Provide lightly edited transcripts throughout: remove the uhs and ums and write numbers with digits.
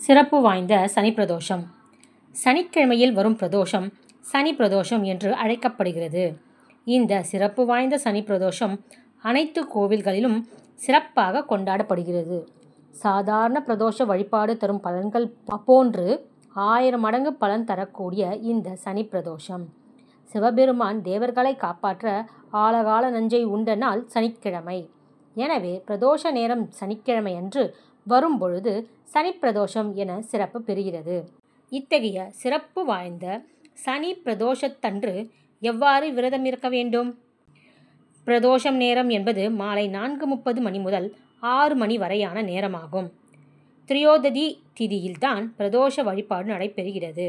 சிறப்பு வாய்ந்த சனி பிரதோஷம். சனிக்கிழமையில் வரும் பிரதோஷம் சனி பிரதோஷம் என்று அழைக்கப்படுகிறது. இந்த சிறப்பு வாய்ந்த சனி பிரதோஷம் அனைத்து கோவில்களிலும் சிறப்பாக கொண்டாடப்படுகிறது. சாதாரண பிரதோஷ வழிபாடு தரும் பலன்கள் போன்று 1000 மடங்கு பலன் தரக்கூடிய இந்த சனி பிரதோஷம். சிவபெருமான் தேவர்களை காப்பாற்ற ஆலகால நஞ்சை உண்ட நாள் சனிக்கிழமை. எனவே பிரதோஷ நேரம் சனிக்கிழமை அன்று வரும்பொழுது சனி பிரதோஷம் என சிறப்பு பெறுகிறது. இத்தகைய சிறப்பு வாய்ந்த சனி பிரதோஷத்தன்று எவ்வாறு விரதம் இருக்க வேண்டும்? பிரதோஷம் நேரம் என்பது மாலை 4:30 மணி முதல் 6 மணி வரையான நேரமாகும். திரியோததி திதியில்தான் பிரதோஷ வழிபாடு நடைபெறுகிறது.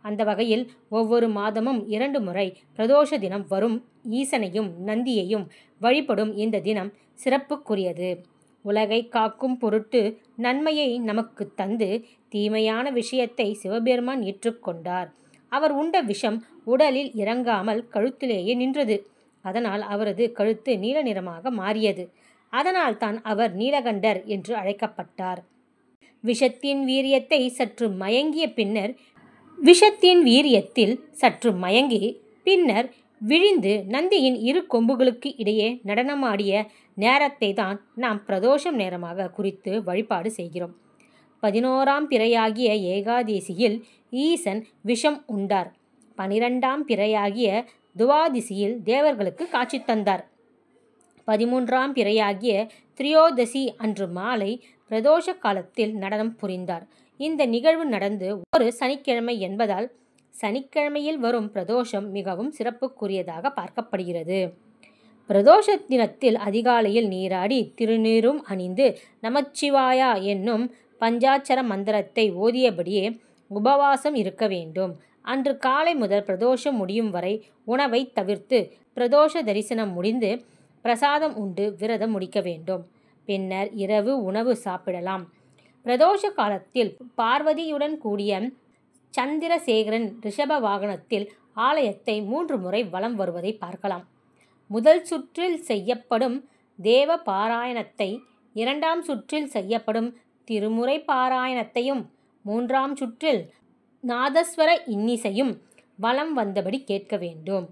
அந்த வகையில் ஒவ்வொரு மாதமும் 2 முறை பிரதோஷ தினம் வரும். ஈசனையும் நந்தியையும் வழிபடும் இந்த தினம் சிறப்புக்குரியது. உலகை காக்கும் பொருட்டு நன்மையை நமக்கு தந்து தீமையான விஷயத்தை சிவபெருமான் ஏற்றுக்கொண்டார். அவர் உண்ட விஷம் உடலில் இறங்காமல் கழுத்திலேயே நின்றது. அதனால் அவரது கழுத்து நீல நிறமாக மாறியது. அதனால் தான் அவர் நீலகண்டர் என்று அழைக்கப்பட்டார். விஷத்தின் வீரியத்தில் சற்று மயங்கி பின்னர் விழிந்து நந்தியின் 2 கொம்புகளுக்கு இடையே நடனமாடிய நேரத்தை தான் நாம் பிரதோஷம் நேரமாக குறித்து வழிபாடு செய்கிறோம். 11ஆம் பிறையாகிய ஏகாதேசியில் ஈசன் விஷம் உண்டார். 12ஆம் பிறையாகிய துவாதிசியில் தேவர்களுக்கு காட்சி தந்தார். 13ஆம் பிறையாகிய திரியோதசி அன்று மாலை பிரதோஷ காலத்தில் நடனம் புரிந்தார். இந்த நிகழ்வு நடந்து ஒரு சனிக்கிழமை என்பதால் சனிக்கிழமையில் வரும் பிரதோஷம் மிகவும் சிறப்புக்குரியதாக பார்க்கப்படுகிறது. பிரதோஷ தினத்தில் அதிகாலையில் நீராடி திருநீரும் அணிந்து நமச்சிவாயா என்னும் பஞ்சாட்சர மந்திரத்தை ஓதியபடியே உபவாசம் இருக்க வேண்டும். அன்று காலை முதல் பிரதோஷம் முடியும் வரை உணவை தவிர்த்து பிரதோஷ தரிசனம் முடிந்து பிரசாதம் உண்டு விரதம் முடிக்க வேண்டும். பின்னர் இரவு உணவு சாப்பிடலாம். பிரதோஷ காலத்தில் பார்வதியுடன் கூடிய சந்திரசேகரன் ரிஷப வாகனத்தில் ஆலயத்தை 3 முறை வலம் வருவதை பார்க்கலாம். முதல் சுற்றில் செய்யப்படும் தேவ பாராயணத்தை 2ஆம் சுற்றில் செய்யப்படும் திருமுறை பாராயணத்தையும் 3ஆம் சுற்றில் நாதஸ்வர இன்னிசையும் வலம் வந்தபடி கேட்க வேண்டும்.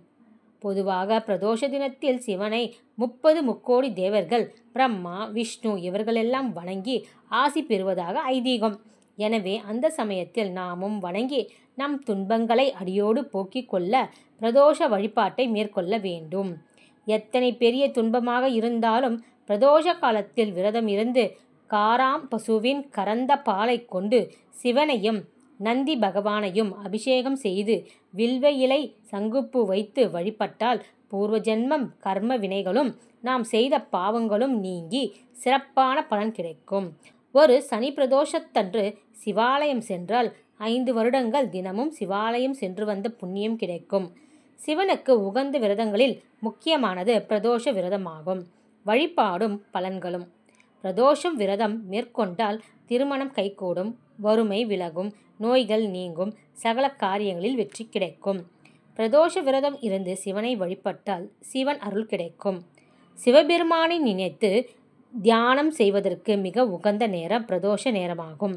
பொதுவாக பிரதோஷ தினத்தில் சிவனை 30 முக்கோடி தேவர்கள் பிரம்மா விஷ்ணு இவர்களெல்லாம் வணங்கி ஆசி பெறுவதாக ஐதீகம். எனவே அந்த சமயத்தில் நாமும் வணங்கி நம் துன்பங்களை அடியோடு போக்கிக் கொள்ள பிரதோஷ வழிபாட்டை மேற்கொள்ள வேண்டும். எத்தனை பெரிய துன்பமாக இருந்தாலும் பிரதோஷ காலத்தில் விரதம் இருந்து காராம் பசுவின் கறந்த பாலை கொண்டு சிவனையும் நந்தி பகவானையும் அபிஷேகம் செய்து வில்வ இலை சங்குப்பூ வைத்து வழிபட்டால் பூர்வ ஜென்மம் கர்ம வினைகளும் நாம் செய்த பாவங்களும் நீங்கி சிறப்பான பலன் கிடைக்கும். ஒரு சனி பிரதோஷத்தன்று சிவாலயம் சென்றால் 5 வருடங்கள் தினமும் சிவாலயம் சென்று வந்த புண்ணியம் கிடைக்கும். சிவனுக்கு உகந்த விரதங்களில் முக்கியமானது பிரதோஷ விரதமாகும். வழிபாடும் பலன்களும். பிரதோஷம் விரதம் மேற்கொண்டால் திருமணம் கைகூடும், வறுமை விலகும், நோய்கள் நீங்கும், சகல காரியங்களில் வெற்றி கிடைக்கும். பிரதோஷ விரதம் இருந்து சிவனை வழிபட்டால் சிவன் அருள் கிடைக்கும். சிவபெருமானை நினைத்து தியானம் செய்வதற்கு மிக உகந்த நேரம் பிரதோஷ நேரமாகும்.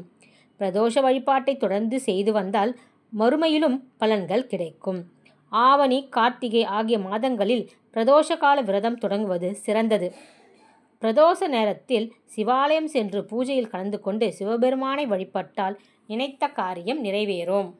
பிரதோஷ வழிபாட்டை தொடர்ந்து செய்து வந்தால் மறுமையிலும் பலன்கள் கிடைக்கும். ஆவணி கார்த்திகை ஆகிய மாதங்களில் பிரதோஷ கால விரதம் தொடங்குவது சிறந்தது. பிரதோஷ நேரத்தில் சிவாலயம் சென்று பூஜையில் கலந்து கொண்டு சிவபெருமானை வழிபட்டால் நினைத்த காரியம் நிறைவேறும்.